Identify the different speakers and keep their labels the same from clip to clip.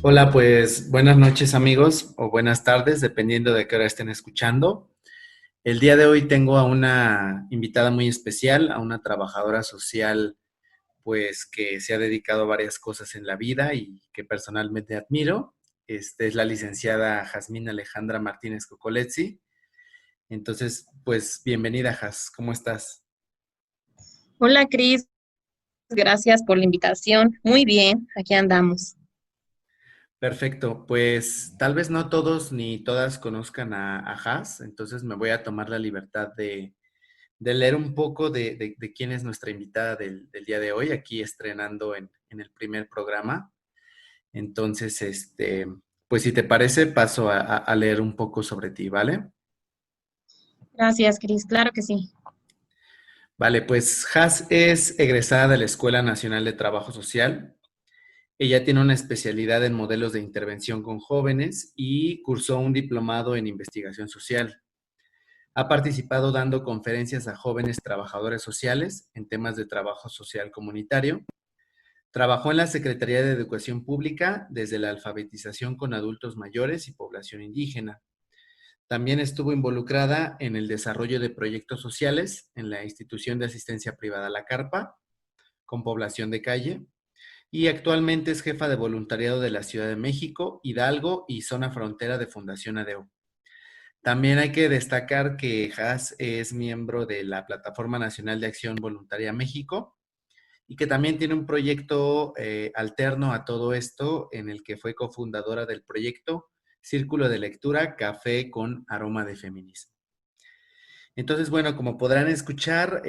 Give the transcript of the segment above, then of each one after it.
Speaker 1: Hola, pues buenas noches amigos o buenas tardes, dependiendo de qué hora estén escuchando. El día de hoy tengo a una invitada muy especial, a una trabajadora social, pues que se ha dedicado a varias cosas en la vida y que personalmente admiro. Es la licenciada Jazmín Alejandra Martínez Cocolezzi. Entonces, pues bienvenida, Jaz, ¿cómo estás?
Speaker 2: Hola Cris, gracias por la invitación. Muy bien, aquí andamos.
Speaker 1: Perfecto, pues tal vez no todos ni todas conozcan a Jaz, entonces me voy a tomar la libertad de leer un poco de quién es nuestra invitada del día de hoy, aquí estrenando en el primer programa. Entonces, pues si te parece, paso a leer un poco sobre ti, ¿vale?
Speaker 2: Gracias, Cris, claro que sí.
Speaker 1: Vale, pues Has es egresada de la Escuela Nacional de Trabajo Social. Ella tiene una especialidad en modelos de intervención con jóvenes y cursó un diplomado en investigación social. Ha participado dando conferencias a jóvenes trabajadores sociales en temas de trabajo social comunitario. Trabajó en la Secretaría de Educación Pública desde la alfabetización con adultos mayores y población indígena. También estuvo involucrada en el desarrollo de proyectos sociales en la institución de asistencia privada La Carpa, con población de calle, y actualmente es jefa de voluntariado de la Ciudad de México, Hidalgo y zona frontera de Fundación ADEO. También hay que destacar que Haas es miembro de la Plataforma Nacional de Acción Voluntaria México, y que también tiene un proyecto alterno a todo esto en el que fue cofundadora del proyecto Círculo de Lectura Café con Aroma de Feminismo. Entonces, bueno, como podrán escuchar,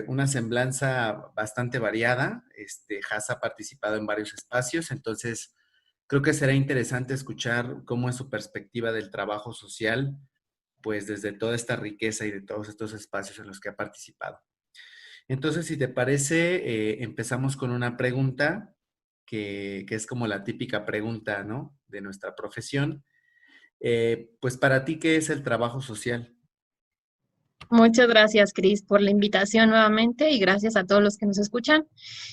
Speaker 1: una semblanza bastante variada. Has ha participado en varios espacios, entonces creo que será interesante escuchar cómo es su perspectiva del trabajo social, pues desde toda esta riqueza y de todos estos espacios en los que ha participado. Entonces, si te parece, empezamos con una pregunta que es como la típica pregunta, ¿no? De nuestra profesión. Pues para ti, ¿qué es el trabajo social?
Speaker 2: Muchas gracias, Cris, por la invitación nuevamente y gracias a todos los que nos escuchan.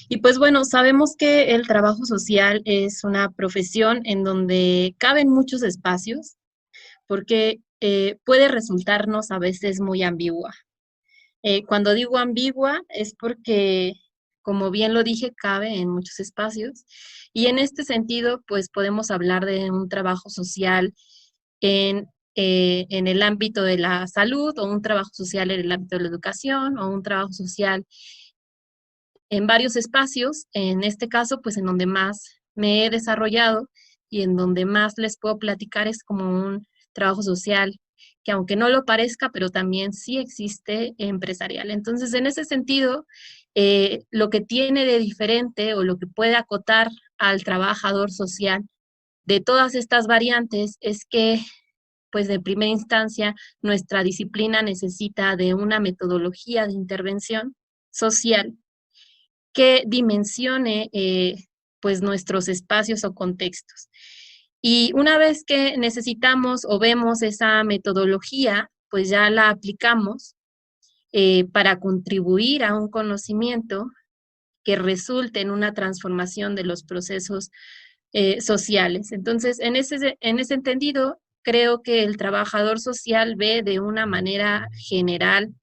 Speaker 2: Y pues bueno, sabemos que el trabajo social es una profesión en donde caben muchos espacios porque puede resultarnos a veces muy ambigua. Cuando digo ambigua es porque, como bien lo dije, cabe en muchos espacios. Y en este sentido, pues podemos hablar de un trabajo social en, en el ámbito de la salud o un trabajo social en el ámbito de la educación o un trabajo social en varios espacios. En este caso, pues en donde más me he desarrollado y en donde más les puedo platicar es como un trabajo social que aunque no lo parezca, pero también sí existe empresarial. Entonces, en ese sentido, lo que tiene de diferente o lo que puede acotar al trabajador social de todas estas variantes es que, pues de primera instancia, nuestra disciplina necesita de una metodología de intervención social que dimensione pues nuestros espacios o contextos. Y una vez que necesitamos o vemos esa metodología, pues ya la aplicamos para contribuir a un conocimiento que resulte en una transformación de los procesos sociales. Entonces, en ese entendido, creo que el trabajador social ve de una manera general,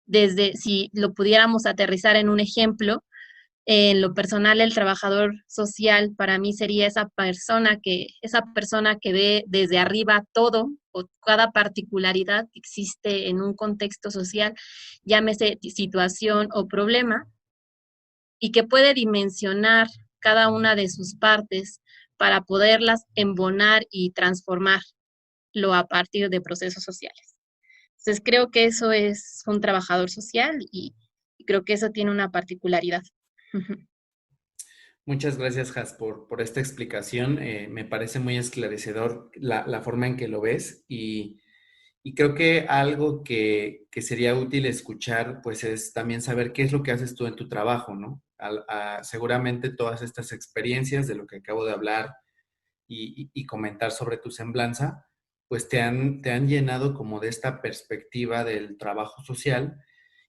Speaker 2: desde si lo pudiéramos aterrizar en un ejemplo, en lo personal, el trabajador social para mí sería esa persona que ve desde arriba todo o cada particularidad que existe en un contexto social, llámese situación o problema, y que puede dimensionar cada una de sus partes para poderlas embonar y transformarlo a partir de procesos sociales. Entonces creo que eso es un trabajador social y creo que eso tiene una particularidad.
Speaker 1: Muchas gracias, Has, por esta explicación. Me parece muy esclarecedor la forma en que lo ves y creo que algo que sería útil escuchar, pues es también saber qué es lo que haces tú en tu trabajo, ¿no? Seguramente todas estas experiencias de lo que acabo de hablar y comentar sobre tu semblanza, pues te han llenado como de esta perspectiva del trabajo social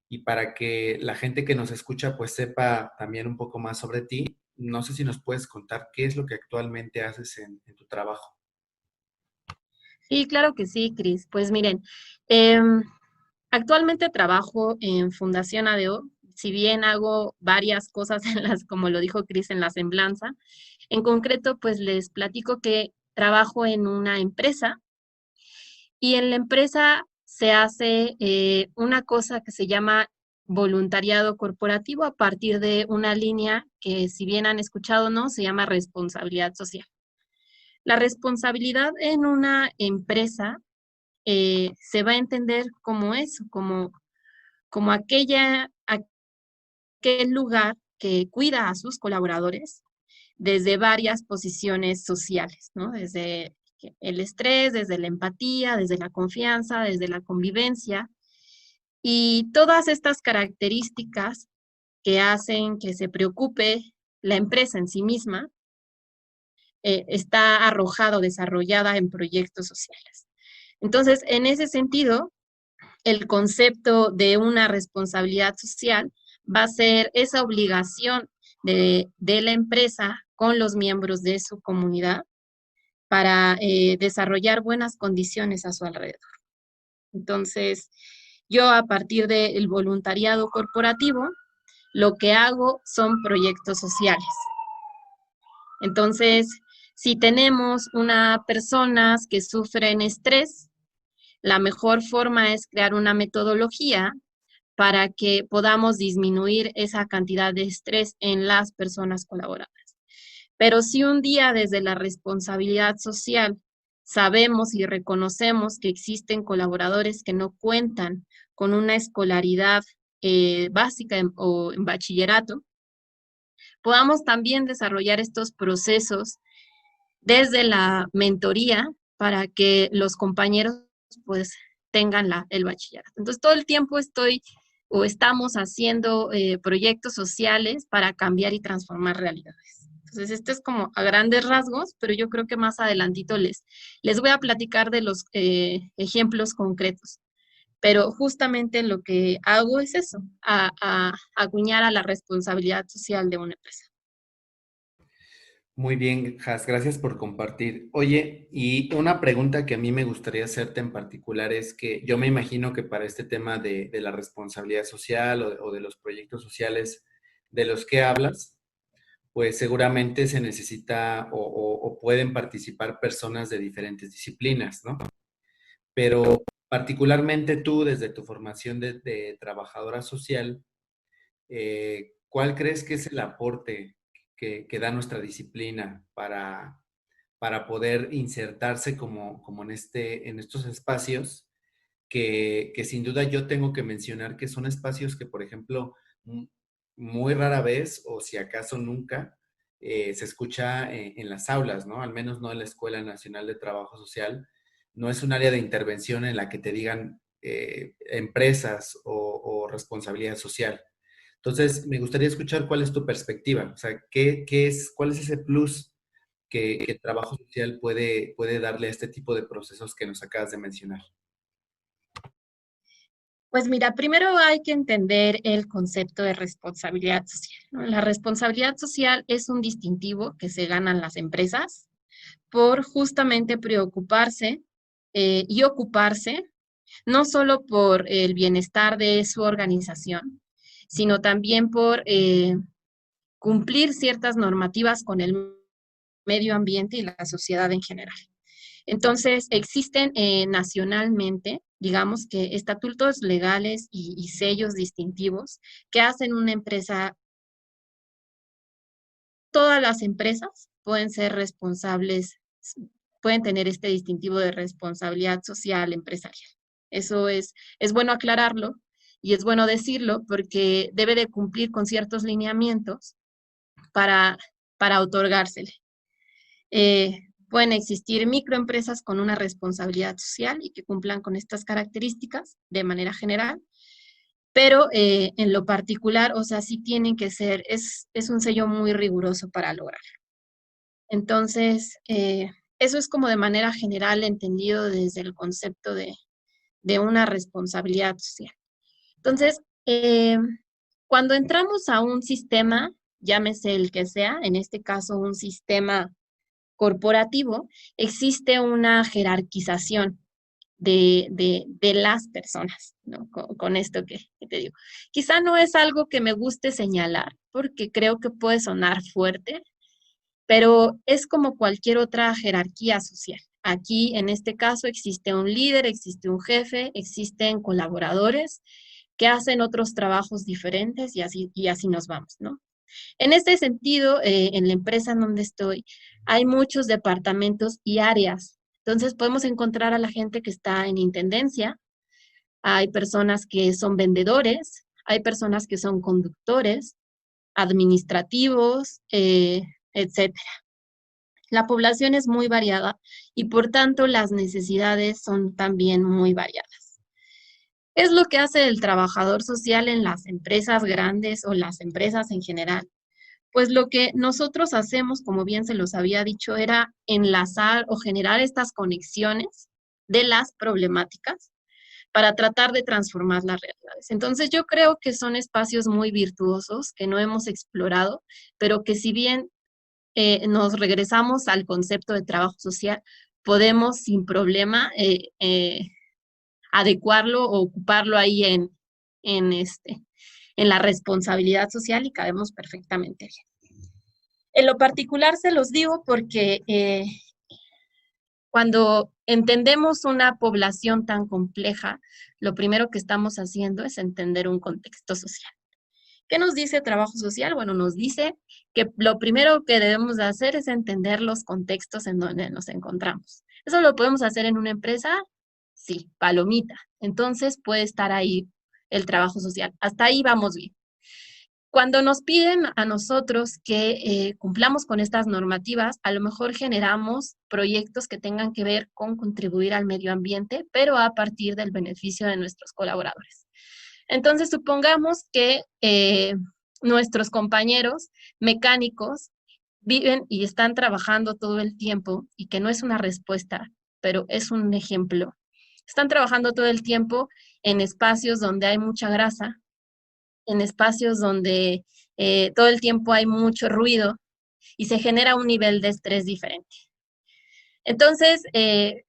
Speaker 1: y para que la gente que nos escucha pues sepa también un poco más sobre ti, no sé si nos puedes contar qué es lo que actualmente haces en tu trabajo.
Speaker 2: Sí, claro que sí, Cris. Pues miren, em, actualmente trabajo en Fundación ADO, si bien hago varias cosas en las, como lo dijo Cris, en la semblanza. En concreto, pues les platico que trabajo en una empresa y en la empresa se hace una cosa que se llama voluntariado corporativo a partir de una línea que, si bien han escuchado, ¿no? Se llama responsabilidad social. La responsabilidad en una empresa se va a entender como eso, como aquel lugar que cuida a sus colaboradores desde varias posiciones sociales, ¿no? Desde el estrés, desde la empatía, desde la confianza, desde la convivencia y todas estas características que hacen que se preocupe la empresa en sí misma, está arrojado, desarrollada en proyectos sociales. Entonces, en ese sentido, el concepto de una responsabilidad social va a ser esa obligación de la empresa con los miembros de su comunidad para desarrollar buenas condiciones a su alrededor. Entonces, yo a partir del voluntariado corporativo, lo que hago son proyectos sociales. Entonces, si tenemos una personas que sufren estrés, la mejor forma es crear una metodología para que podamos disminuir esa cantidad de estrés en las personas colaboradoras. Pero si un día desde la responsabilidad social sabemos y reconocemos que existen colaboradores que no cuentan con una escolaridad básica o en bachillerato, podamos también desarrollar estos procesos desde la mentoría para que los compañeros pues tengan el bachillerato. Entonces todo el tiempo estoy o estamos haciendo proyectos sociales para cambiar y transformar realidades. Entonces esto es como a grandes rasgos, pero yo creo que más adelantito les voy a platicar de los ejemplos concretos. Pero justamente lo que hago es eso, acuñar a la responsabilidad social de una empresa.
Speaker 1: Muy bien, Has, gracias por compartir. Oye, y una pregunta que a mí me gustaría hacerte en particular es que yo me imagino que para este tema de la responsabilidad social o de los proyectos sociales de los que hablas, pues seguramente se necesita o pueden participar personas de diferentes disciplinas, ¿no? Pero particularmente tú, desde tu formación de trabajadora social, ¿cuál crees que es el aporte que da nuestra disciplina para poder insertarse como en estos espacios que sin duda yo tengo que mencionar que son espacios que, por ejemplo, muy rara vez o si acaso nunca se escucha en las aulas, ¿no? Al menos no en la Escuela Nacional de Trabajo Social. No es un área de intervención en la que te digan empresas o responsabilidad social. Entonces, me gustaría escuchar cuál es tu perspectiva, o sea, cuál es ese plus que el trabajo social puede darle a este tipo de procesos que nos acabas de mencionar.
Speaker 2: Pues mira, primero hay que entender el concepto de responsabilidad social, ¿no? La responsabilidad social es un distintivo que se ganan las empresas por justamente preocuparse y ocuparse no solo por el bienestar de su organización, sino también por cumplir ciertas normativas con el medio ambiente y la sociedad en general. Entonces, existen nacionalmente, digamos que estatutos legales y sellos distintivos que hacen una empresa. Todas las empresas pueden ser responsables, pueden tener este distintivo de responsabilidad social empresarial. Eso es bueno aclararlo y es bueno decirlo porque debe de cumplir con ciertos lineamientos para, para otorgársele. Pueden existir microempresas con una responsabilidad social y que cumplan con estas características de manera general, pero en lo particular, o sea, sí tienen que ser, es un sello muy riguroso para lograr. Entonces, eso es como de manera general entendido desde el concepto de una responsabilidad social. Entonces, cuando entramos a un sistema, llámese el que sea, en este caso un sistema corporativo, existe una jerarquización de las personas, ¿no? Con esto que te digo. Quizá no es algo que me guste señalar, porque creo que puede sonar fuerte, pero es como cualquier otra jerarquía social. Aquí, en este caso, existe un líder, existe un jefe, existen colaboradores que hacen otros trabajos diferentes y así nos vamos, ¿no? En este sentido, en la empresa en donde estoy, hay muchos departamentos y áreas. Entonces, podemos encontrar a la gente que está en intendencia, hay personas que son vendedores, hay personas que son conductores, administrativos, etcétera. La población es muy variada y por tanto las necesidades son también muy variadas. ¿Qué es lo que hace el trabajador social en las empresas grandes o las empresas en general? Pues lo que nosotros hacemos, como bien se los había dicho, era enlazar o generar estas conexiones de las problemáticas para tratar de transformar las realidades. Entonces yo creo que son espacios muy virtuosos que no hemos explorado, pero que si bien nos regresamos al concepto de trabajo social, podemos sin problema adecuarlo o ocuparlo ahí en, este, en la responsabilidad social y cabemos perfectamente bien. En lo particular se los digo porque cuando entendemos una población tan compleja, lo primero que estamos haciendo es entender un contexto social. ¿Qué nos dice trabajo social? Bueno, nos dice que lo primero que debemos de hacer es entender los contextos en donde nos encontramos. ¿Eso lo podemos hacer en una empresa? Sí, palomita. Entonces puede estar ahí el trabajo social. Hasta ahí vamos bien. Cuando nos piden a nosotros que cumplamos con estas normativas, a lo mejor generamos proyectos que tengan que ver con contribuir al medio ambiente, pero a partir del beneficio de nuestros colaboradores. Entonces, supongamos que nuestros compañeros mecánicos viven y están trabajando todo el tiempo y que no es una respuesta, pero es un ejemplo. Están trabajando todo el tiempo en espacios donde hay mucha grasa, en espacios donde todo el tiempo hay mucho ruido y se genera un nivel de estrés diferente. Entonces,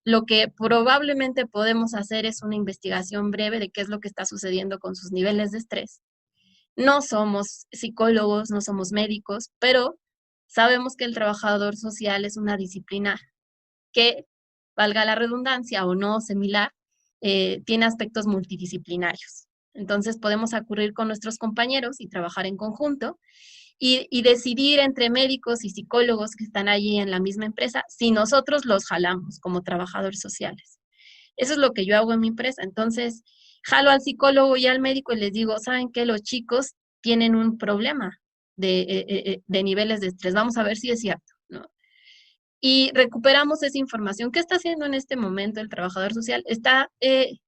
Speaker 2: lo que probablemente podemos hacer es una investigación breve de qué es lo que está sucediendo con sus niveles de estrés. No somos psicólogos, no somos médicos, pero sabemos que el trabajador social es una disciplina que, valga la redundancia o no similar, tiene aspectos multidisciplinarios. Entonces podemos acudir con nuestros compañeros y trabajar en conjunto y decidir entre médicos y psicólogos que están allí en la misma empresa si nosotros los jalamos como trabajadores sociales. Eso es lo que yo hago en mi empresa. Entonces, jalo al psicólogo y al médico y les digo, ¿saben qué? Los chicos tienen un problema de niveles de estrés. Vamos a ver si es cierto, ¿no? Y recuperamos esa información. ¿Qué está haciendo en este momento el trabajador social? Está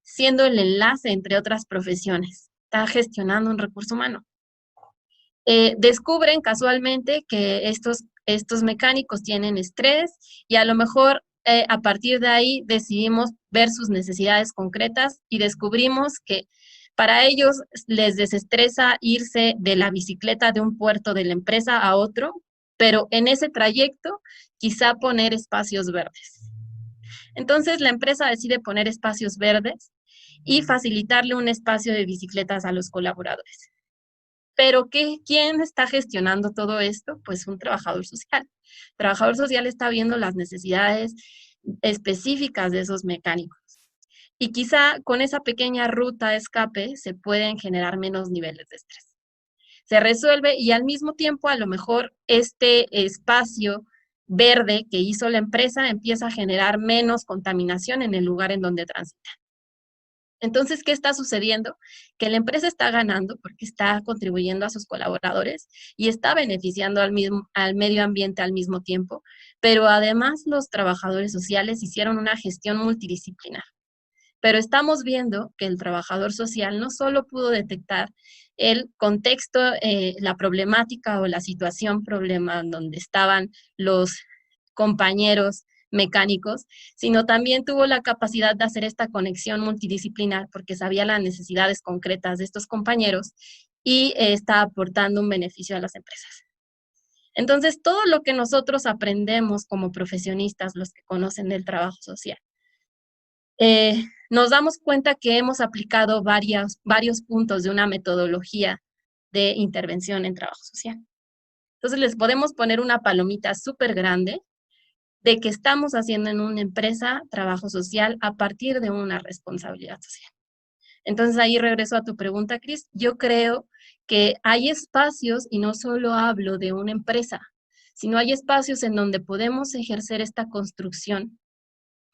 Speaker 2: siendo el enlace entre otras profesiones. Está gestionando un recurso humano. Descubren casualmente que estos mecánicos tienen estrés y a lo mejor a partir de ahí decidimos ver sus necesidades concretas y descubrimos que para ellos les desestresa irse de la bicicleta de un puerto de la empresa a otro, pero en ese trayecto quizá poner espacios verdes. Entonces la empresa decide poner espacios verdes y facilitarle un espacio de bicicletas a los colaboradores. Pero ¿quién está gestionando todo esto? Pues un trabajador social. El trabajador social está viendo las necesidades específicas de esos mecánicos. Y quizá con esa pequeña ruta de escape se pueden generar menos niveles de estrés. Se resuelve y al mismo tiempo a lo mejor este espacio verde que hizo la empresa empieza a generar menos contaminación en el lugar en donde transita. Entonces, ¿qué está sucediendo? Que la empresa está ganando porque está contribuyendo a sus colaboradores y está beneficiando al medio ambiente al mismo tiempo, pero además los trabajadores sociales hicieron una gestión multidisciplinar. Pero estamos viendo que el trabajador social no solo pudo detectar el contexto, la problemática o la situación problema donde estaban los compañeros mecánicos, sino también tuvo la capacidad de hacer esta conexión multidisciplinar porque sabía las necesidades concretas de estos compañeros y está aportando un beneficio a las empresas. Entonces, todo lo que nosotros aprendemos como profesionistas, los que conocen del trabajo social, nos damos cuenta que hemos aplicado varios puntos de una metodología de intervención en trabajo social. Entonces, les podemos poner una palomita súper grande de que estamos haciendo en una empresa trabajo social a partir de una responsabilidad social. Entonces ahí regreso a tu pregunta, Cris. Yo creo que hay espacios, y no solo hablo de una empresa, sino hay espacios en donde podemos ejercer esta construcción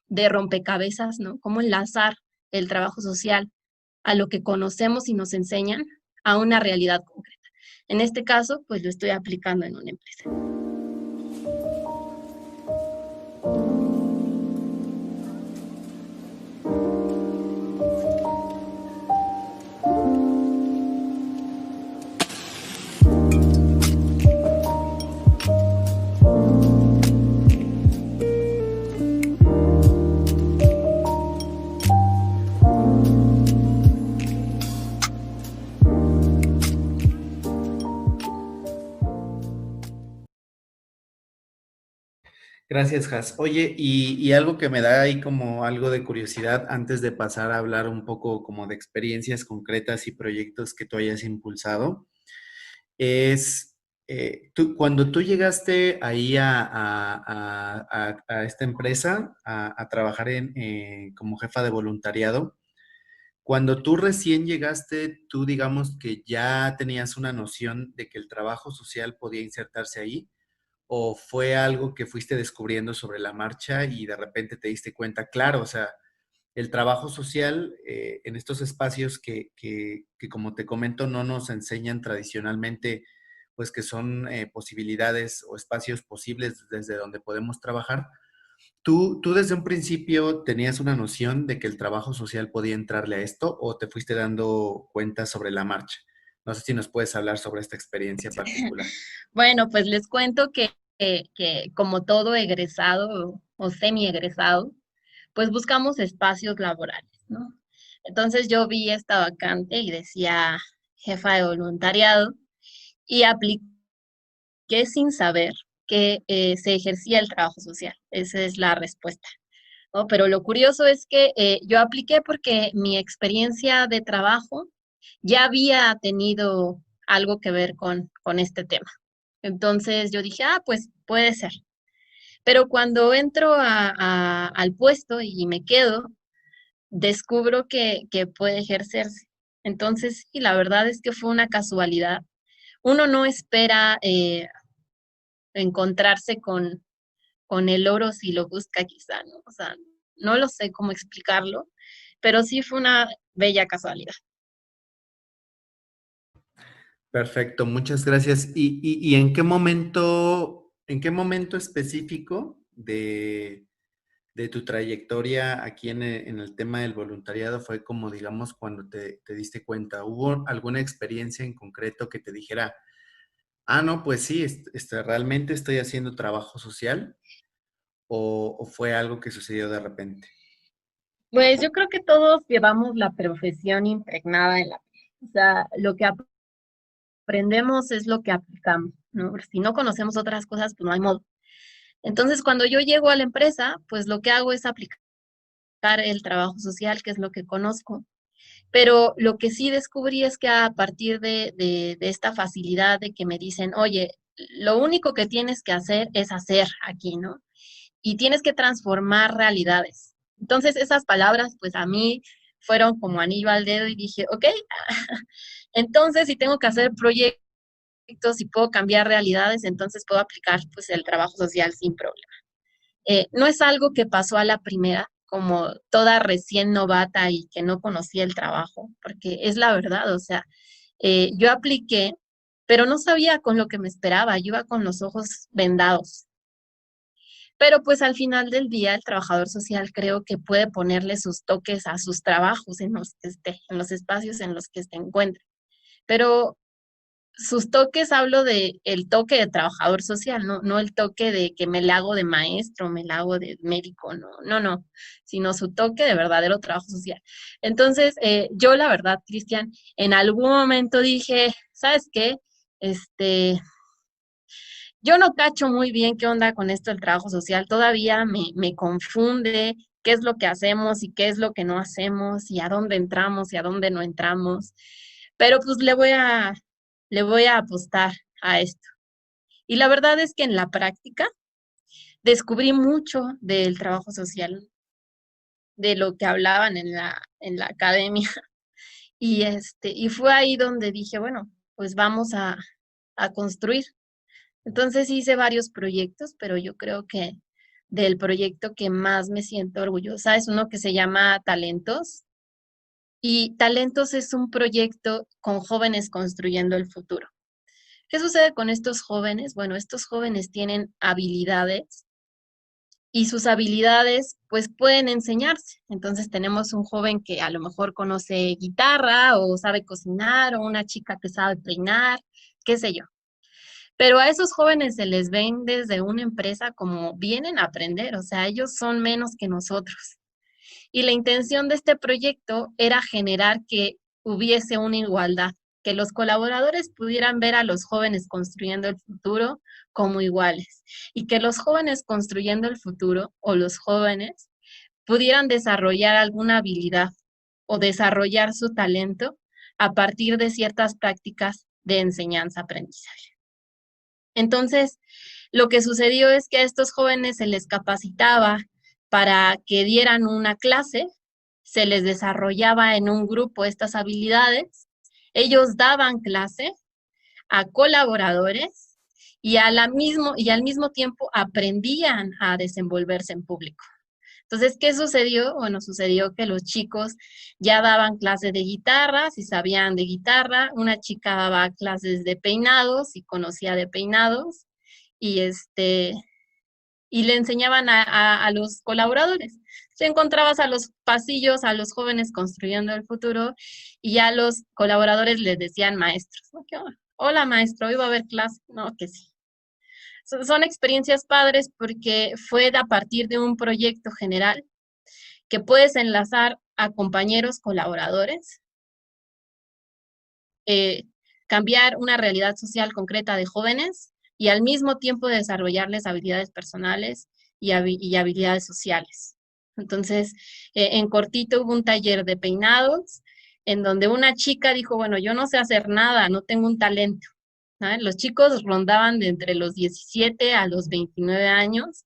Speaker 2: de rompecabezas, ¿no? Cómo enlazar el trabajo social a lo que conocemos y nos enseñan a una realidad concreta. En este caso, pues lo estoy aplicando en una empresa.
Speaker 1: Gracias, Has. Oye, y algo que me da ahí como algo de curiosidad antes de pasar a hablar un poco como de experiencias concretas y proyectos que tú hayas impulsado, es cuando tú llegaste ahí a esta empresa a trabajar como jefa de voluntariado, cuando tú recién llegaste, tú digamos que ya tenías una noción de que el trabajo social podía insertarse ahí, o fue algo que fuiste descubriendo sobre la marcha y de repente te diste cuenta, claro, o sea, el trabajo social en estos espacios que, como te comento, no nos enseñan tradicionalmente, pues que son posibilidades o espacios posibles desde donde podemos trabajar. ¿Tú desde un principio tenías una noción de que el trabajo social podía entrarle a esto o te fuiste dando cuenta sobre la marcha? No sé si nos puedes hablar sobre esta experiencia particular.
Speaker 2: Bueno, pues les cuento que como todo egresado o semi egresado, pues buscamos espacios laborales, ¿no? Entonces yo vi esta vacante y decía jefa de voluntariado y apliqué sin saber que se ejercía el trabajo social. Esa es la respuesta, ¿no? Pero lo curioso es que yo apliqué porque mi experiencia de trabajo ya había tenido algo que ver con este tema. Entonces yo dije, ah, pues puede ser. Pero cuando entro al puesto y me quedo, descubro que puede ejercerse. Entonces, y la verdad es que fue una casualidad. Uno no espera encontrarse con el oro si lo busca quizá, ¿no? O sea, no lo sé cómo explicarlo, pero sí fue una bella casualidad.
Speaker 1: Perfecto, muchas gracias. ¿Y en qué momento específico de tu trayectoria aquí en el tema del voluntariado fue como, digamos, cuando te diste cuenta? ¿Hubo alguna experiencia en concreto que te dijera, ah, no, pues sí, realmente estoy haciendo trabajo social? ¿O fue algo que sucedió de repente?
Speaker 2: Pues yo creo que todos llevamos la profesión impregnada en la piel. O sea, lo que aprendemos es lo que aplicamos, ¿no? Si no conocemos otras cosas, pues no hay modo. Entonces, cuando yo llego a la empresa, pues lo que hago es aplicar el trabajo social, que es lo que conozco. Pero lo que sí descubrí es que a partir de esta facilidad de que me dicen, oye, lo único que tienes que hacer es hacer aquí, ¿no? Y tienes que transformar realidades. Entonces, esas palabras, pues a mí fueron como anillo al dedo y dije, ok, entonces si tengo que hacer proyectos y puedo cambiar realidades, entonces puedo aplicar pues el trabajo social sin problema. No es algo que pasó a la primera, como toda recién novata y que no conocía el trabajo, porque es la verdad, o sea, yo apliqué, pero no sabía con lo que me esperaba, yo iba con los ojos vendados. Pero pues al final del día el trabajador social creo que puede ponerle sus toques a sus trabajos en los que esté, en los espacios en los que se encuentre. Pero sus toques hablo de el toque de trabajador social, no el toque de que me la hago de maestro, me la hago de médico, no, sino su toque de verdadero trabajo social. Entonces, yo la verdad, Cristian, en algún momento dije, ¿sabes qué? Este, yo no cacho muy bien qué onda con esto del trabajo social, todavía me confunde qué es lo que hacemos y qué es lo que no hacemos y a dónde entramos y a dónde no entramos, pero pues le voy a apostar a esto. Y la verdad es que en la práctica descubrí mucho del trabajo social, de lo que hablaban en la academia. Y fue ahí donde dije, bueno, pues vamos a construir. Entonces hice varios proyectos, pero yo creo que del proyecto que más me siento orgullosa es uno que se llama Talentos. Y Talentos es un proyecto con jóvenes construyendo el futuro. ¿Qué sucede con estos jóvenes? Bueno, estos jóvenes tienen habilidades y sus habilidades pues pueden enseñarse. Entonces tenemos un joven que a lo mejor conoce guitarra o sabe cocinar o una chica que sabe peinar, qué sé yo. Pero a esos jóvenes se les ven desde una empresa como vienen a aprender, o sea, ellos son menos que nosotros. Y la intención de este proyecto era generar que hubiese una igualdad, que los colaboradores pudieran ver a los jóvenes construyendo el futuro como iguales y que los jóvenes construyendo el futuro o los jóvenes pudieran desarrollar alguna habilidad o desarrollar su talento a partir de ciertas prácticas de enseñanza-aprendizaje. Entonces, lo que sucedió es que a estos jóvenes se les capacitaba para que dieran una clase, se les desarrollaba en un grupo estas habilidades, ellos daban clase a colaboradores y al mismo tiempo aprendían a desenvolverse en público. Entonces, ¿qué sucedió? Bueno, sucedió que los chicos ya daban clases de guitarra, si sabían de guitarra, una chica daba clases de peinados y conocía de peinados, y y le enseñaban a los colaboradores. Se encontrabas a los pasillos, a los jóvenes construyendo el futuro, y ya los colaboradores les decían maestros, ¿no? ¿Qué onda? Hola maestro, ¿hoy va a haber clase? No, que sí. Son experiencias padres porque fue a partir de un proyecto general que puedes enlazar a compañeros colaboradores, eh, cambiar una realidad social concreta de jóvenes y al mismo tiempo desarrollarles habilidades personales y habilidades sociales. Entonces, en cortito hubo un taller de peinados en donde una chica dijo, bueno, yo no sé hacer nada, no tengo un talento. ¿No? Los chicos rondaban de entre los 17 a los 29 años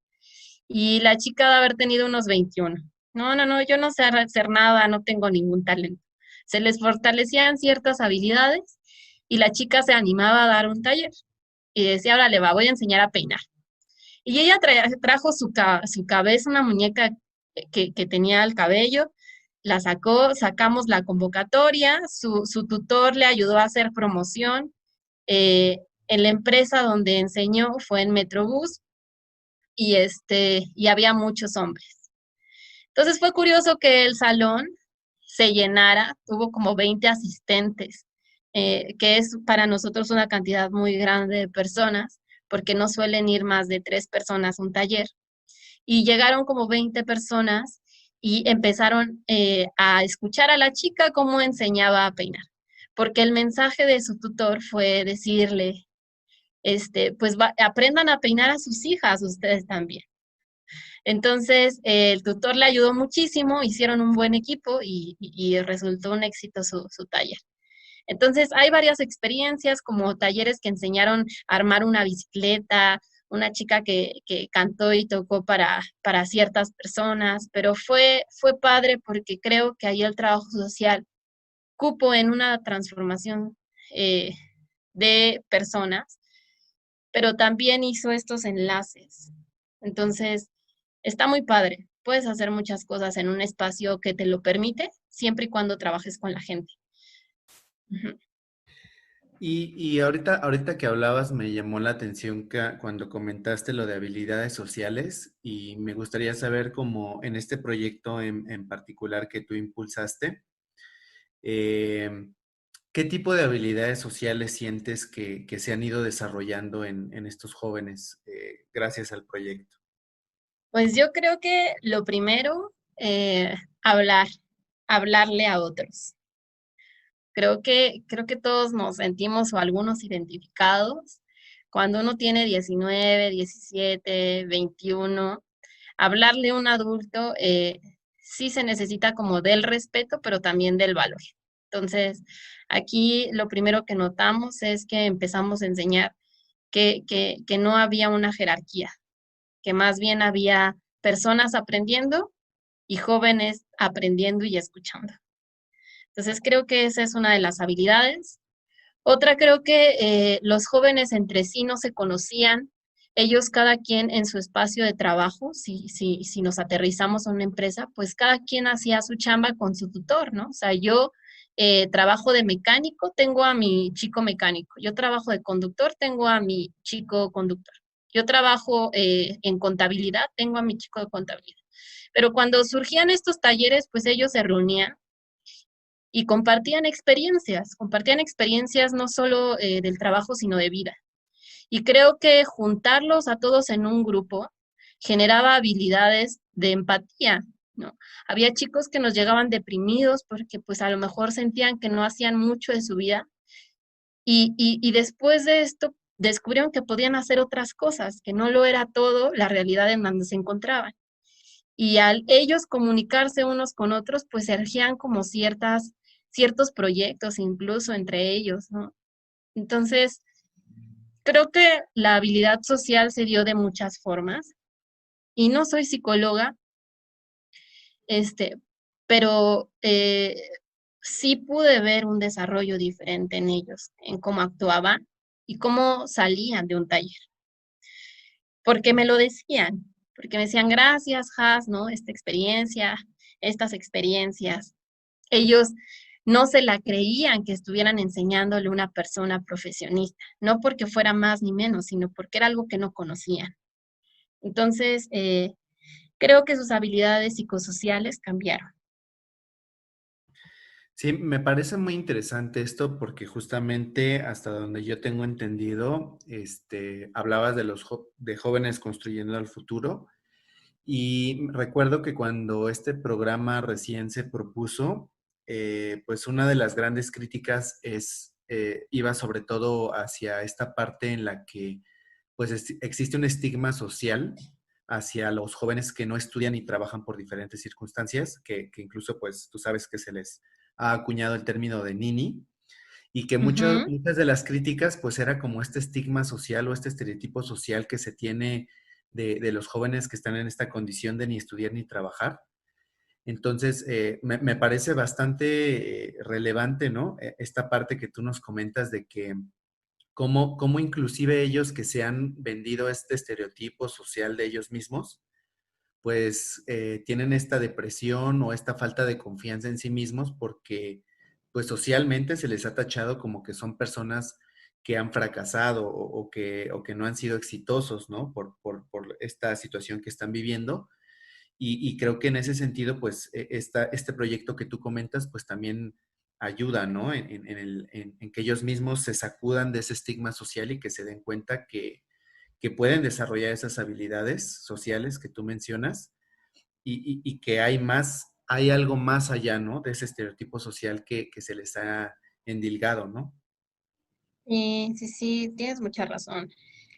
Speaker 2: y la chica de haber tenido unos 21. No, no, no, yo no sé hacer nada, no tengo ningún talento. Se les fortalecían ciertas habilidades y la chica se animaba a dar un taller y decía, ahora le va, voy a enseñar a peinar. Y ella trajo su cabeza, una muñeca que tenía el cabello, la sacó, sacamos la convocatoria, su tutor le ayudó a hacer promoción. Eh, en la empresa donde enseñó fue en Metrobús y había muchos hombres. Entonces fue curioso que el salón se llenara, tuvo como 20 asistentes, que es para nosotros una cantidad muy grande de personas, porque no suelen ir más de 3 personas a un taller. Y llegaron como 20 personas y empezaron a escuchar a la chica cómo enseñaba a peinar, porque el mensaje de su tutor fue decirle, pues aprendan a peinar a sus hijas ustedes también. Entonces, el tutor le ayudó muchísimo, hicieron un buen equipo y resultó un éxito su taller. Entonces, hay varias experiencias como talleres que enseñaron a armar una bicicleta, una chica que cantó y tocó para ciertas personas, pero fue padre porque creo que ahí el trabajo social cupo en una transformación eh, de personas, pero también hizo estos enlaces. Entonces, está muy padre. Puedes hacer muchas cosas en un espacio que te lo permite, siempre y cuando trabajes con la gente. Ujú.
Speaker 1: Y ahorita que hablabas me llamó la atención cuando comentaste lo de habilidades sociales y me gustaría saber cómo en este proyecto en particular que tú impulsaste, eh, ¿qué tipo de habilidades sociales sientes que se han ido desarrollando en estos jóvenes gracias al proyecto?
Speaker 2: Pues yo creo que lo primero, hablar, hablarle a otros. Creo que todos nos sentimos o algunos identificados Cuando uno tiene 19, 17, 21, hablarle a un adulto sí se necesita como del respeto, pero también del valor. Entonces, aquí lo primero que notamos es que empezamos a enseñar que no había una jerarquía, que más bien había personas aprendiendo y jóvenes aprendiendo y escuchando. Entonces, creo que esa es una de las habilidades. Otra, creo que los jóvenes entre sí no se conocían, ellos cada quien en su espacio de trabajo, si nos aterrizamos a una empresa, pues cada quien hacía su chamba con su tutor, ¿no? O sea, yo trabajo de mecánico, tengo a mi chico mecánico, yo trabajo de conductor, tengo a mi chico conductor, yo trabajo en contabilidad, tengo a mi chico de contabilidad. Pero cuando surgían estos talleres, pues ellos se reunían y compartían experiencias no solo del trabajo, sino de vida. Y creo que juntarlos a todos en un grupo generaba habilidades de empatía, ¿no? Había chicos que nos llegaban deprimidos porque pues a lo mejor sentían que no hacían mucho de su vida y después de esto descubrieron que podían hacer otras cosas, que no lo era todo la realidad en donde se encontraban. Y al ellos comunicarse unos con otros, pues surgían como ciertos proyectos incluso entre ellos, ¿no? Entonces, creo que la habilidad social se dio de muchas formas y no soy psicóloga, este, pero sí pude ver un desarrollo diferente en ellos, en cómo actuaban y cómo salían de un taller, porque me lo decían, porque me decían, gracias, Has, ¿no? Esta experiencia, estas experiencias. Ellos no se la creían que estuvieran enseñándole a una persona profesionista, no porque fuera más ni menos, sino porque era algo que no conocían. Entonces, creo que sus habilidades psicosociales cambiaron.
Speaker 1: Sí, me parece muy interesante esto porque justamente hasta donde yo tengo entendido, hablabas de de jóvenes construyendo el futuro y recuerdo que cuando este programa recién se propuso, pues una de las grandes críticas iba sobre todo hacia esta parte en la que pues existe un estigma social hacia los jóvenes que no estudian y trabajan por diferentes circunstancias, que incluso pues tú sabes que se les ha acuñado el término de nini, y que
Speaker 2: Ujú.
Speaker 1: muchas de las críticas pues era como este estigma social o este estereotipo social que se tiene de los jóvenes que están en esta condición de ni estudiar ni trabajar. Entonces, me parece bastante relevante, ¿no? Esta parte que tú nos comentas de que cómo inclusive ellos que se han vendido este estereotipo social de ellos mismos, pues tienen esta depresión o esta falta de confianza en sí mismos porque pues socialmente se les ha tachado como que son personas que han fracasado o que no han sido exitosos, ¿no? Por esta situación que están viviendo. Y creo que en ese sentido, pues este proyecto que tú comentas, pues también ayuda, ¿no? En que ellos mismos se sacudan de ese estigma social y que se den cuenta que pueden desarrollar esas habilidades sociales que tú mencionas y que hay algo más allá, ¿no? De ese estereotipo social que se les ha endilgado, ¿no?
Speaker 2: Sí, tienes mucha razón.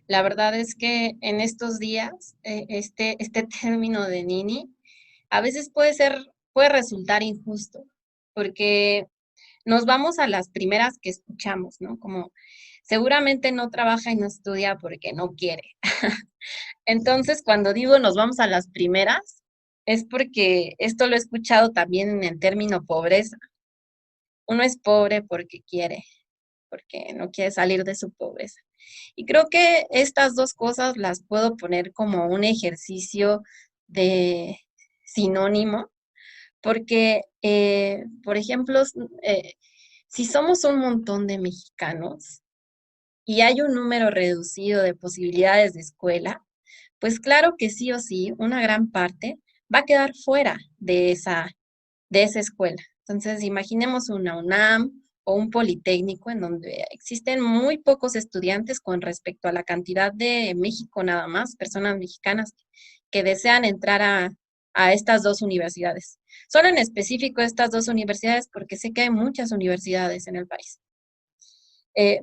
Speaker 2: La verdad es que en estos días, este término de nini a veces puede resultar injusto, porque nos vamos a las primeras que escuchamos, ¿no? Como seguramente no trabaja y no estudia porque no quiere. Entonces, cuando digo nos vamos a las primeras, es porque esto lo he escuchado también en el término pobreza. Uno es pobre porque quiere, porque no quiere salir de su pobreza. Y creo que estas dos cosas las puedo poner como un ejercicio de sinónimo, porque, por ejemplo, si somos un montón de mexicanos y hay un número reducido de posibilidades de escuela, pues claro que sí o sí, una gran parte va a quedar fuera de esa escuela. Entonces, imaginemos una UNAM o un Politécnico en donde existen muy pocos estudiantes con respecto a la cantidad de México nada más, personas mexicanas que desean entrar a estas dos universidades. Solo en específico estas dos universidades porque sé que hay muchas universidades en el país. Eh,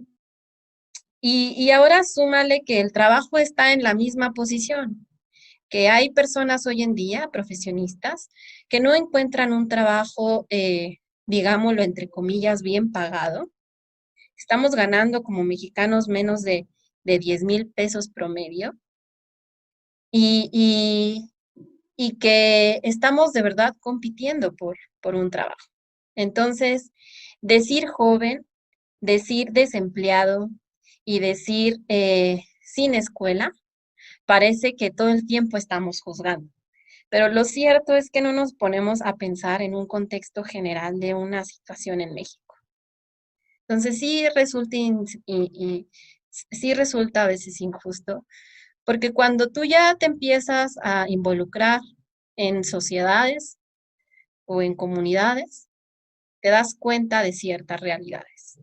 Speaker 2: Y ahora súmale que el trabajo está en la misma posición, que hay personas hoy en día, profesionistas, que no encuentran un trabajo, digámoslo entre comillas, bien pagado. Estamos ganando como mexicanos menos de 10,000 pesos promedio y, y, y que estamos de verdad compitiendo por un trabajo. Entonces, decir joven, decir desempleado y decir sin escuela, parece que todo el tiempo estamos juzgando. Pero lo cierto es que no nos ponemos a pensar en un contexto general de una situación en México. Entonces sí resulta a veces injusto, porque cuando tú ya te empiezas a involucrar en sociedades o en comunidades, te das cuenta de ciertas realidades.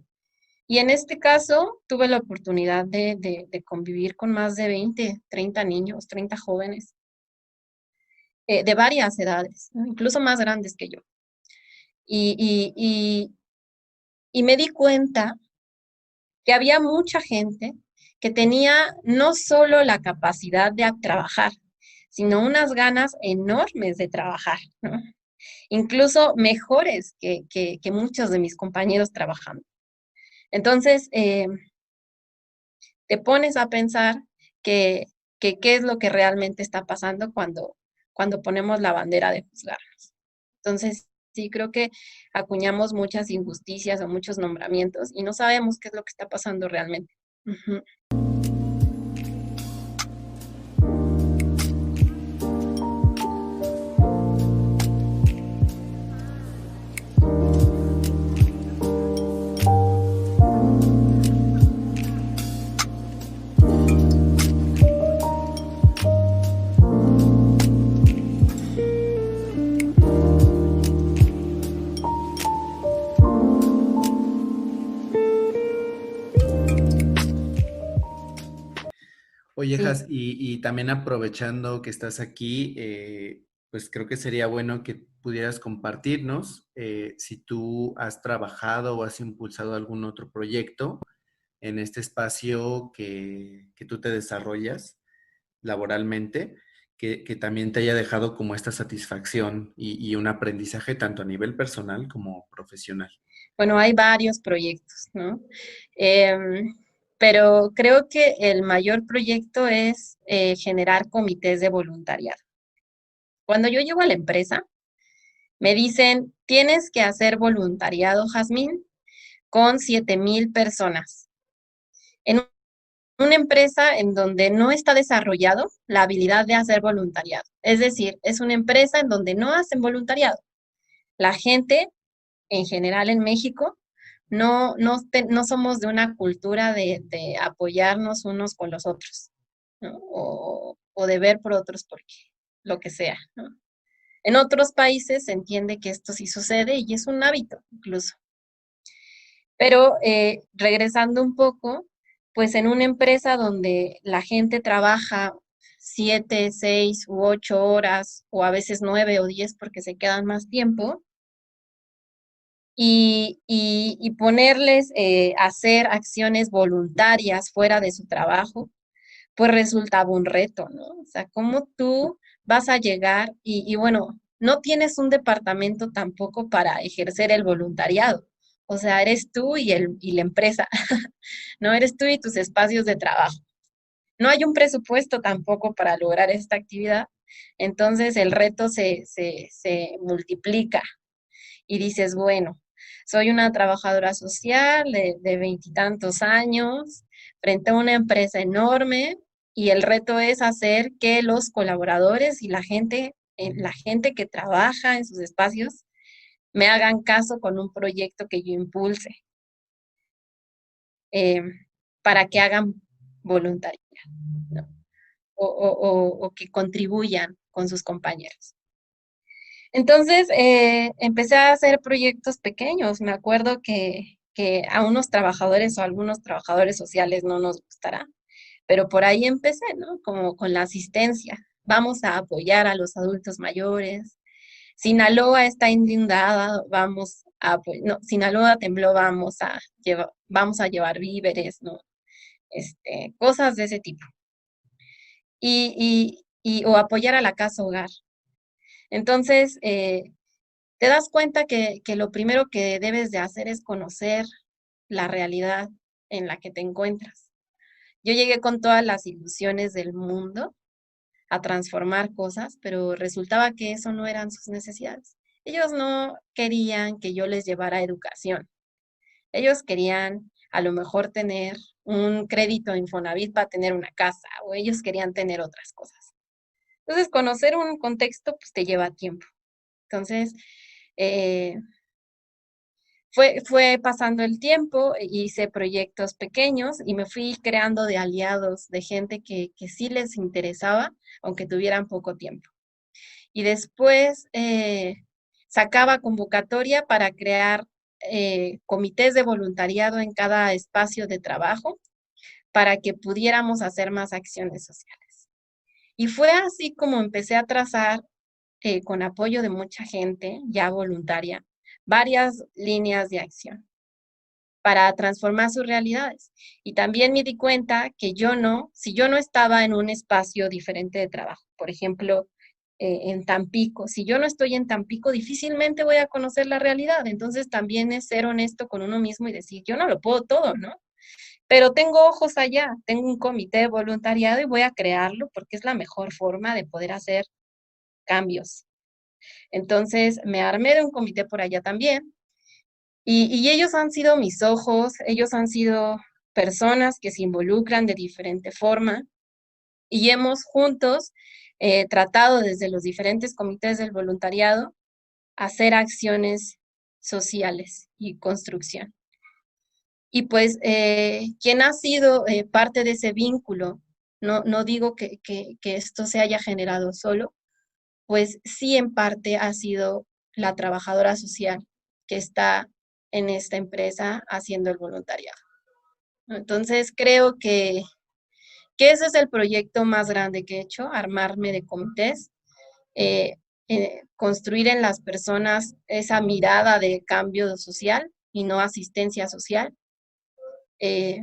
Speaker 2: Y en este caso tuve la oportunidad de convivir con más de 20, 30 niños, 30 jóvenes, de varias edades, ¿no? Incluso más grandes que yo. Y, y, y, y me di cuenta que había mucha gente que tenía no solo la capacidad de trabajar, sino unas ganas enormes de trabajar, ¿no? Incluso mejores que muchos de mis compañeros trabajando. Entonces, te pones a pensar que, qué es lo que realmente está pasando cuando ponemos la bandera de juzgarnos. Entonces, sí, creo que acuñamos muchas injusticias o muchos nombramientos y no sabemos qué es lo que está pasando realmente. Ujú.
Speaker 1: Oye,
Speaker 2: Sí.
Speaker 1: Jas, y también aprovechando que estás aquí, pues creo que sería bueno que pudieras compartirnos si tú has trabajado o has impulsado algún otro proyecto en este espacio que tú te desarrollas laboralmente, que también te haya dejado como esta satisfacción y un aprendizaje tanto a nivel personal como profesional.
Speaker 2: Bueno, hay varios proyectos, ¿no? Em, pero creo que el mayor proyecto es generar comités de voluntariado. Cuando yo llego a la empresa, me dicen, tienes que hacer voluntariado, Jazmín, con 7,000 personas. En una empresa en donde no está desarrollado la habilidad de hacer voluntariado. Es decir, es una empresa en donde no hacen voluntariado. La gente, en general en México, no somos de una cultura de apoyarnos unos con los otros, ¿no? O de ver por otros porque lo que sea, ¿no? En otros países se entiende que esto sí sucede y es un hábito incluso. Pero regresando un poco, pues en una empresa donde la gente trabaja 7, 6 u 8 horas, o a veces 9 o 10 porque se quedan más tiempo, y ponerles a hacer acciones voluntarias fuera de su trabajo, pues resultaba un reto, ¿no? O sea, ¿cómo tú vas a llegar y bueno, no tienes un departamento tampoco para ejercer el voluntariado? O sea, eres tú y la empresa, no eres tú y tus espacios de trabajo. No hay un presupuesto tampoco para lograr esta actividad, entonces el reto se multiplica y dices, bueno, soy una trabajadora social de 20 y tantos años frente a una empresa enorme y el reto es hacer que los colaboradores y la gente que trabaja en sus espacios me hagan caso con un proyecto que yo impulse eh, para que hagan voluntariado, ¿no? O que contribuyan con sus compañeros. Entonces, empecé a hacer proyectos pequeños. Me acuerdo que a unos trabajadores o a algunos trabajadores sociales no nos gustará, pero por ahí empecé, ¿no? Como con la asistencia. Vamos a apoyar a los adultos mayores. Sinaloa está inundada, vamos a, no, Sinaloa tembló, vamos a llevar víveres, ¿no? cosas de ese tipo. O apoyar a la casa hogar. Entonces, te das cuenta que lo primero que debes de hacer es conocer la realidad en la que te encuentras. Yo llegué con todas las ilusiones del mundo a transformar cosas, pero resultaba que eso no eran sus necesidades. Ellos no querían que yo les llevara educación. Ellos querían a lo mejor tener un crédito Infonavit para tener una casa, o ellos querían tener otras cosas. Entonces, conocer un contexto, pues te lleva tiempo. Entonces, eh, fue pasando el tiempo, hice proyectos pequeños y me fui creando de aliados, de gente que sí les interesaba, aunque tuvieran poco tiempo. Y después sacaba convocatoria para crear comités de voluntariado en cada espacio de trabajo para que pudiéramos hacer más acciones sociales. Y fue así como empecé a trazar, con apoyo de mucha gente ya voluntaria, varias líneas de acción para transformar sus realidades. Y también me di cuenta que si yo no estaba en un espacio diferente de trabajo, por ejemplo, en Tampico, si yo no estoy en Tampico, difícilmente voy a conocer la realidad. Entonces también es ser honesto con uno mismo y decir, yo no lo puedo todo, ¿no? Pero tengo ojos allá, tengo un comité de voluntariado y voy a crearlo porque es la mejor forma de poder hacer cambios. Entonces me armé de un comité por allá también y ellos han sido mis ojos, ellos han sido personas que se involucran de diferente forma y hemos juntos tratado desde los diferentes comités del voluntariado hacer acciones sociales y construcción. Y pues quien ha sido parte de ese vínculo, no digo que esto se haya generado solo, pues sí en parte ha sido la trabajadora social que está en esta empresa haciendo el voluntariado. Entonces creo que ese es el proyecto más grande que he hecho, armarme de comités, eh, construir en las personas esa mirada de cambio social y no asistencia social, eh,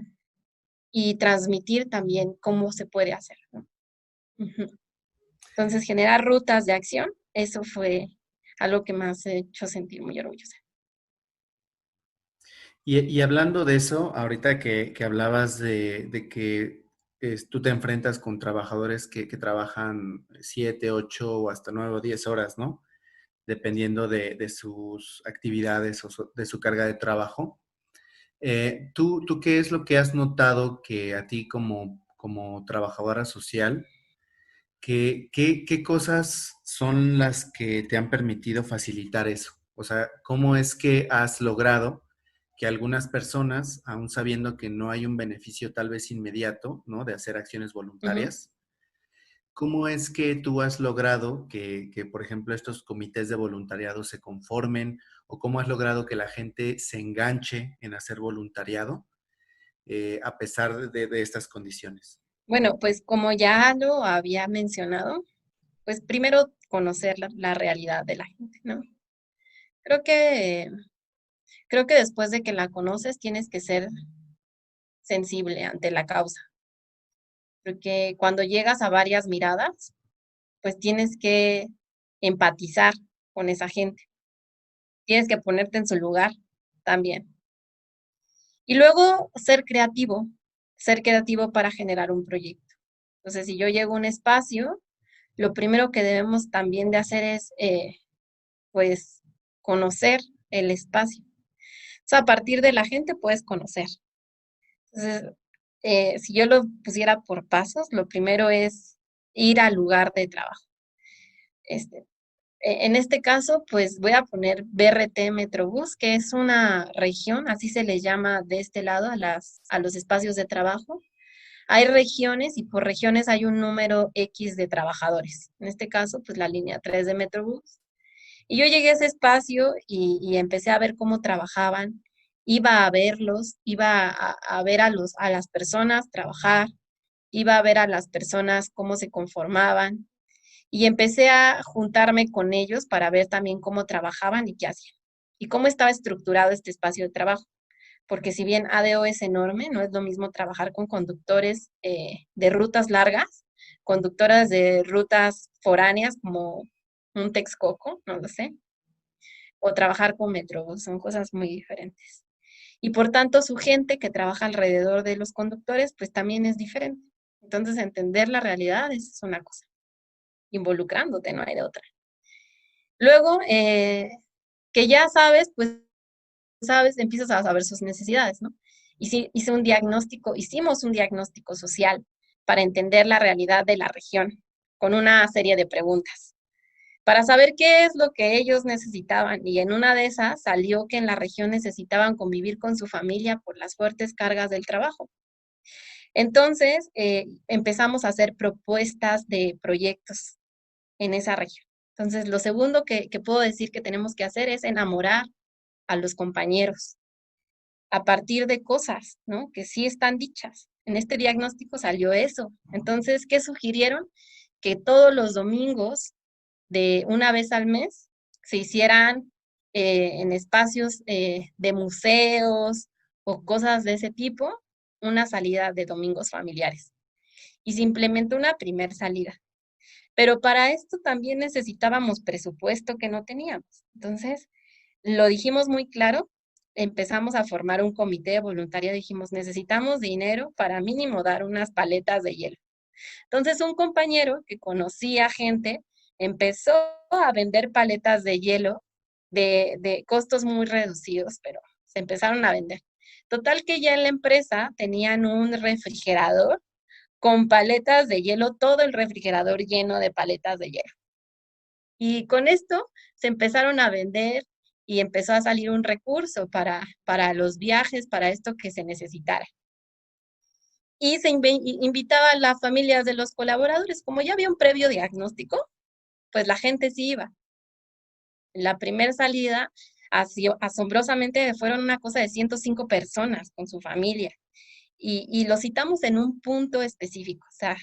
Speaker 2: y transmitir también cómo se puede hacer, ¿no? Ujú. Entonces, generar rutas de acción, eso fue algo que me ha hecho sentir muy orgullosa.
Speaker 1: Y hablando de eso, ahorita que hablabas de que tú te enfrentas con trabajadores que trabajan 7, 8 o hasta 9 o 10 horas, ¿no? Dependiendo de sus actividades o de su carga de trabajo. ¿Tú qué es lo que has notado que a ti como trabajadora social, qué cosas son las que te han permitido facilitar eso? O sea, ¿cómo es que has logrado que algunas personas, aún sabiendo que no hay un beneficio tal vez inmediato, ¿no? De hacer acciones
Speaker 2: Ujú.
Speaker 1: voluntarias, ¿cómo es que tú has logrado por ejemplo, estos comités de voluntariado se conformen o cómo has logrado que la gente se enganche en hacer voluntariado a pesar de estas condiciones?
Speaker 2: Bueno, pues como ya lo había mencionado, pues primero conocer la realidad de la gente, ¿no? Creo que, creo que después de que la conoces tienes que ser sensible ante la causa, porque cuando llegas a varias miradas, pues tienes que empatizar con esa gente, tienes que ponerte en su lugar también. Y luego ser creativo para generar un proyecto. Entonces, si yo llego a un espacio, lo primero que debemos también de hacer es, pues, conocer el espacio. O sea, a partir de la gente puedes conocer. Entonces, si yo lo pusiera por pasos, lo primero es ir al lugar de trabajo. Este, en este caso, pues voy a poner BRT Metrobús, que es una región, así se le llama de este lado a los espacios de trabajo. Hay regiones y por regiones hay un número X de trabajadores. En este caso, pues la línea 3 de Metrobús. Y yo llegué a ese espacio y empecé a ver cómo trabajaban. Iba a verlos, iba a ver a las personas trabajar, iba a ver a las personas cómo se conformaban y empecé a juntarme con ellos para ver también cómo trabajaban y qué hacían y cómo estaba estructurado este espacio de trabajo. porque si bien ADO es enorme, no es lo mismo trabajar con conductores de rutas largas, conductoras de rutas foráneas como un Texcoco, no lo sé, o trabajar con Metrobús, son cosas muy diferentes. Y por tanto, su gente que trabaja alrededor de los conductores, pues también es diferente. Entonces, entender la realidad es una cosa, involucrándote, no hay de otra. Luego, que ya sabes, pues sabes, empiezas a saber sus necesidades, ¿no? Y sí, hicimos un diagnóstico social para entender la realidad de la región con una serie de preguntas, para saber qué es lo que ellos necesitaban. Y en una de esas salió que en la región necesitaban convivir con su familia por las fuertes cargas del trabajo. Entonces, empezamos a hacer propuestas de proyectos en esa región. Entonces, lo segundo que puedo decir que tenemos que hacer es enamorar a los compañeros a partir de cosas, ¿no? Que sí están dichas. En este diagnóstico salió eso. Entonces, ¿qué sugirieron? Que todos los domingos, de una vez al mes, se hicieran en espacios de museos o cosas de ese tipo, una salida de domingos familiares. Y se implementó una primer salida. Pero para esto también necesitábamos presupuesto que no teníamos. Entonces, lo dijimos muy claro, empezamos a formar un comité de voluntariado, dijimos, necesitamos dinero para mínimo dar unas paletas de hielo. Entonces, un compañero que conocía gente empezó a vender paletas de hielo de costos muy reducidos, pero se empezaron a vender. Total que ya en la empresa tenían un refrigerador con paletas de hielo, todo el refrigerador lleno de paletas de hielo. Y con esto se empezaron a vender y empezó a salir un recurso para los viajes, para esto que se necesitara. Y se invitaba a las familias de los colaboradores. Como ya había un previo diagnóstico, pues la gente sí iba. La primera salida, asombrosamente, fueron una cosa de 105 personas con su familia. Y lo citamos en un punto específico, o sea,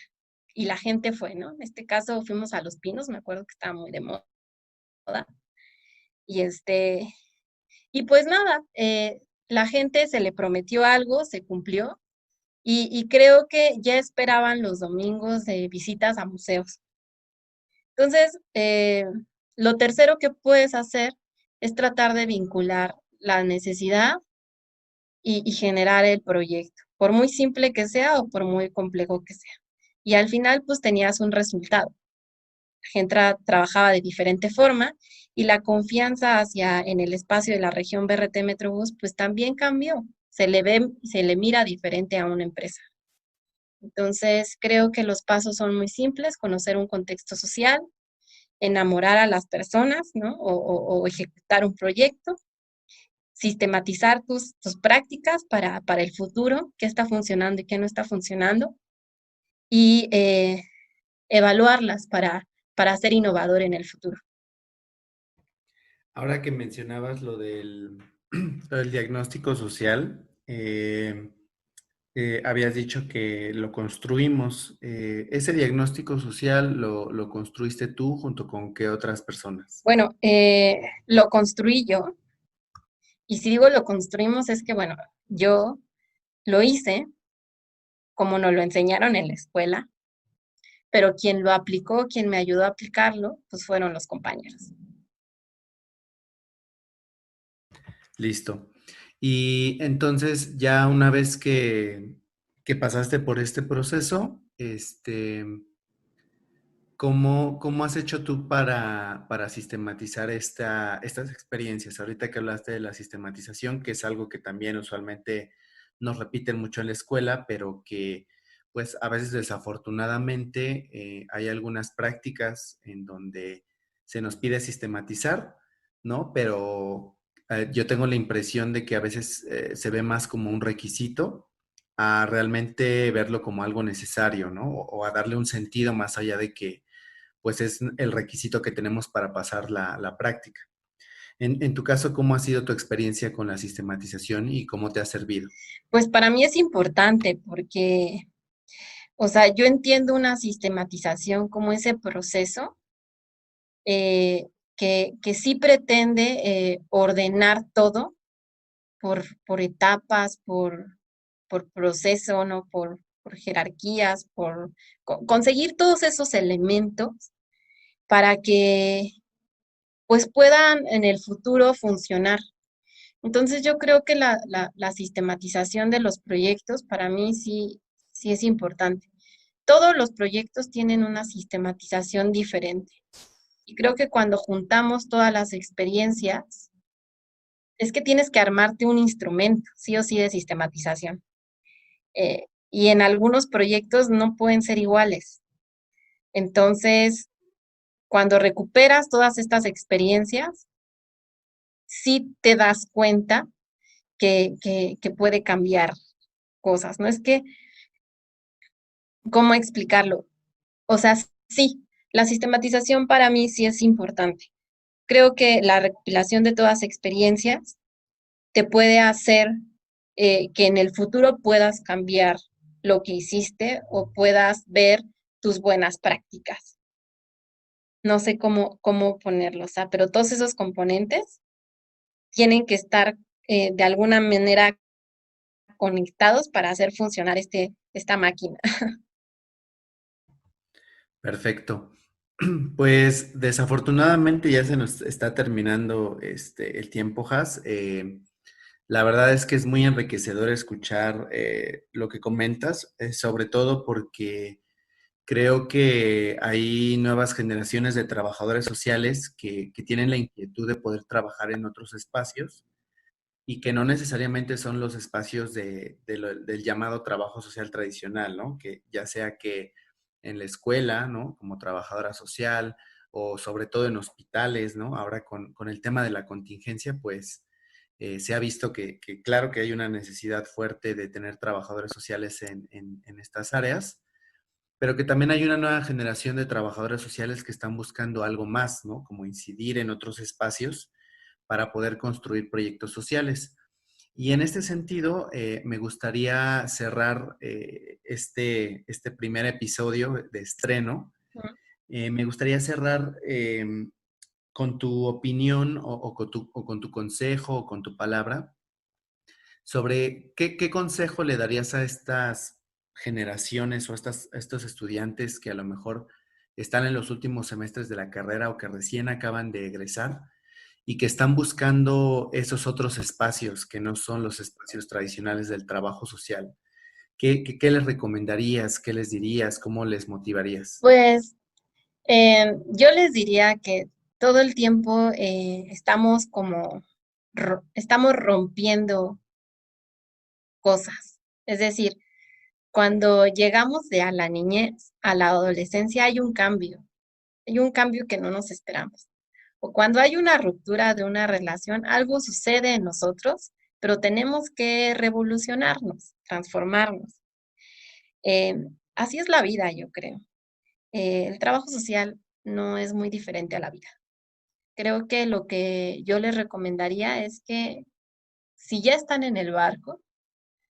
Speaker 2: y la gente fue, ¿no? En este caso fuimos a Los Pinos, me acuerdo que estaba muy de moda. Y y pues nada, la gente se le prometió algo, se cumplió, y creo que ya esperaban los domingos de visitas a museos. Entonces, lo tercero que puedes hacer es tratar de vincular la necesidad y generar el proyecto, por muy simple que sea o por muy complejo que sea. Y al final, pues tenías un resultado. La gente trabajaba de diferente forma y la confianza hacia en el espacio de la región BRT Metrobús, pues también cambió. Se le ve, se le mira diferente a una empresa. Entonces, creo que los pasos son muy simples: conocer un contexto social, enamorar a las personas, ¿no? O ejecutar un proyecto, sistematizar tus prácticas para el futuro, qué está funcionando y qué no está funcionando, y evaluarlas para ser innovador en el futuro.
Speaker 1: Ahora que mencionabas lo del, lo del diagnóstico social, habías dicho que lo construimos. ¿Ese diagnóstico social lo construiste tú junto con qué otras personas?
Speaker 2: Bueno, lo construí yo, y si digo lo construimos es que, bueno, yo lo hice como nos lo enseñaron en la escuela, pero quien lo aplicó, quien me ayudó a aplicarlo, pues fueron los compañeros.
Speaker 1: Listo. Y entonces, ya una vez que pasaste por este proceso, ¿cómo has hecho tú para sistematizar estas experiencias? Ahorita que hablaste de la sistematización, que es algo que también usualmente nos repiten mucho en la escuela, pero que pues a veces desafortunadamente hay algunas prácticas en donde se nos pide sistematizar, ¿no? Pero yo tengo la impresión de que a veces se ve más como un requisito a realmente verlo como algo necesario, ¿no? O a darle un sentido más allá de que pues es el requisito que tenemos para pasar la práctica. En tu caso, ¿cómo ha sido tu experiencia con la sistematización y cómo te ha servido?
Speaker 2: Pues para mí es importante porque, o sea, yo entiendo una sistematización como ese proceso que sí pretende ordenar todo, por etapas, por proceso, ¿no? Por jerarquías, por conseguir todos esos elementos para que pues puedan en el futuro funcionar. Entonces yo creo que la sistematización de los proyectos para mí sí es importante. Todos los proyectos tienen una sistematización diferente. Y creo que cuando juntamos todas las experiencias, es que tienes que armarte un instrumento, sí o sí, de sistematización. Y en algunos proyectos no pueden ser iguales. Entonces, cuando recuperas todas estas experiencias, sí te das cuenta que puede cambiar cosas, ¿no? Es que, ¿cómo explicarlo? O sea, sí, la sistematización para mí sí es importante. Creo que la recopilación de todas experiencias te puede hacer que en el futuro puedas cambiar lo que hiciste o puedas ver tus buenas prácticas. No sé cómo ponerlo, o sea, pero todos esos componentes tienen que estar de alguna manera conectados para hacer funcionar esta máquina.
Speaker 1: Perfecto. Pues desafortunadamente ya se nos está terminando el tiempo, Has. La verdad es que es muy enriquecedor escuchar lo que comentas, sobre todo porque creo que hay nuevas generaciones de trabajadores sociales que tienen la inquietud de poder trabajar en otros espacios y que no necesariamente son los espacios del llamado trabajo social tradicional, ¿no? Que ya sea que en la escuela, ¿no? Como trabajadora social o sobre todo en hospitales, ¿no? Ahora con el tema de la contingencia, pues se ha visto que claro que hay una necesidad fuerte de tener trabajadores sociales en estas áreas, pero que también hay una nueva generación de trabajadores sociales que están buscando algo más, ¿no? Como incidir en otros espacios para poder construir proyectos sociales. Y en este sentido, me gustaría cerrar este primer episodio de estreno. Me gustaría cerrar con tu opinión o con tu consejo o con tu palabra sobre qué consejo le darías a estas generaciones o a estos estudiantes que a lo mejor están en los últimos semestres de la carrera o que recién acaban de egresar y que están buscando esos otros espacios que no son los espacios tradicionales del trabajo social. ¿Qué les recomendarías? ¿Qué les dirías? ¿Cómo les motivarías?
Speaker 2: Pues yo les diría que todo el tiempo estamos estamos rompiendo cosas. Es decir, cuando llegamos de a la niñez a la adolescencia hay un cambio que no nos esperamos. O cuando hay una ruptura de una relación, algo sucede en nosotros, pero tenemos que revolucionarnos, transformarnos. Eh, Así es la vida, yo creo. El trabajo social no es muy diferente a la vida. Creo que lo que yo les recomendaría es que si ya están en el barco,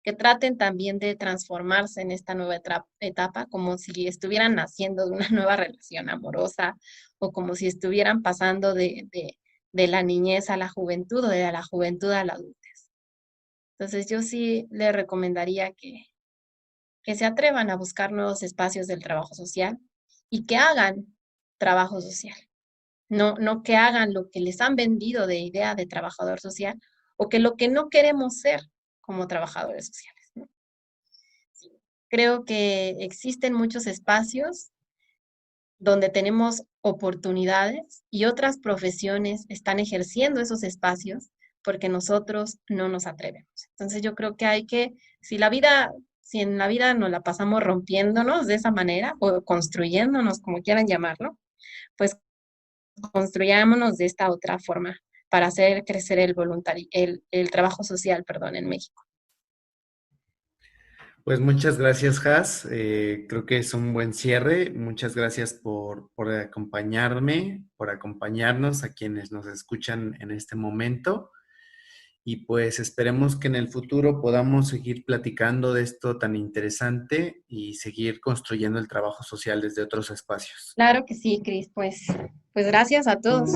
Speaker 2: que traten también de transformarse en esta nueva etapa, como si estuvieran naciendo de una nueva relación amorosa o como si estuvieran pasando de la niñez a la juventud o de la juventud a la adultez. Entonces yo sí les recomendaría que se atrevan a buscar nuevos espacios del trabajo social y que hagan trabajo social. No que hagan lo que les han vendido de idea de trabajador social o que lo que no queremos ser como trabajadores sociales, ¿no? Creo que existen muchos espacios donde tenemos oportunidades y otras profesiones están ejerciendo esos espacios porque nosotros no nos atrevemos. Entonces yo creo que hay que, si en la vida nos la pasamos rompiéndonos de esa manera o construyéndonos, como quieran llamarlo, pues construyámonos de esta otra forma para hacer crecer el trabajo social, perdón, en México.
Speaker 1: Pues muchas gracias, Has. Creo que es un buen cierre. Muchas gracias por acompañarme, por acompañarnos a quienes nos escuchan en este momento. Y pues esperemos que en el futuro podamos seguir platicando de esto tan interesante y seguir construyendo el trabajo social desde otros espacios.
Speaker 2: Claro que sí, Cris, pues gracias a todos.